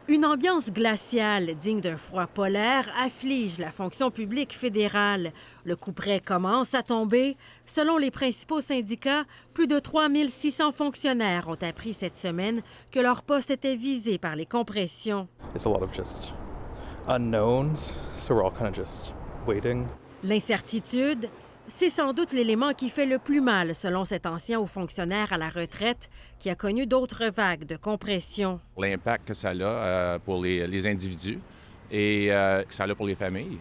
Une ambiance glaciale digne d'un froid polaire afflige la fonction publique fédérale. Le couperet commence à tomber. Selon les principaux syndicats, plus de 3600 fonctionnaires ont appris cette semaine que leur poste était visé par les compressions. It's a lot of just unknowns, so we're all kind of just waiting. L'incertitude, c'est sans doute l'élément qui fait le plus mal, selon cet ancien haut fonctionnaire à la retraite qui a connu d'autres vagues de compression. L'impact que ça a pour les individus et que ça a pour les familles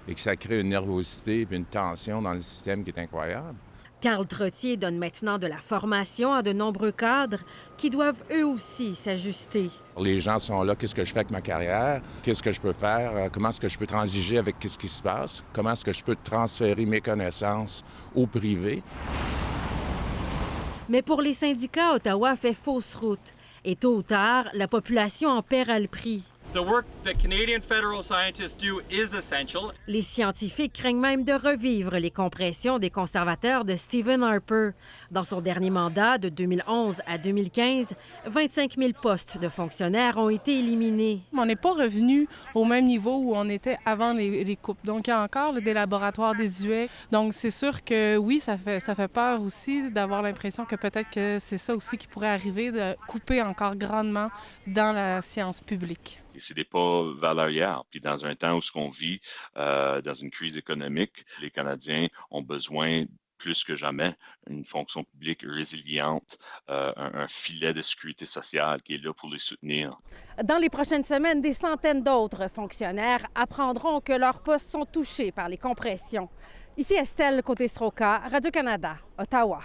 et que ça crée une nervosité et une tension dans le système qui est incroyable. Carl Trottier donne maintenant de la formation à de nombreux cadres qui doivent eux aussi s'ajuster. Les gens sont là, qu'est-ce que je fais avec ma carrière? Qu'est-ce que je peux faire? Comment est-ce que je peux transiger avec ce qui se passe? Comment est-ce que je peux transférer mes connaissances au privé? Mais pour les syndicats, Ottawa fait fausse route. Et tôt ou tard, la population en paiera le prix. The work that Canadian federal scientists do is essential. Les scientifiques craignent même de revivre les compressions des conservateurs de Stephen Harper. Dans son dernier mandat, de 2011 à 2015, 25 000 postes de fonctionnaires ont été éliminés. On n'est pas revenu au même niveau où on était avant les coupes. Donc, il y a encore des laboratoires désuets. Donc, c'est sûr que oui, ça fait peur aussi d'avoir l'impression que peut-être que c'est ça aussi qui pourrait arriver, de couper encore grandement dans la science publique. Et c'est des pas vers hier. Puis dans un temps où ce qu'on vit dans une crise économique, les Canadiens ont besoin plus que jamais une fonction publique résiliente, un filet de sécurité sociale qui est là pour les soutenir. Dans les prochaines semaines, des centaines d'autres fonctionnaires apprendront que leurs postes sont touchés par les compressions. Ici Estelle Côté-Stroka, Radio-Canada, Ottawa.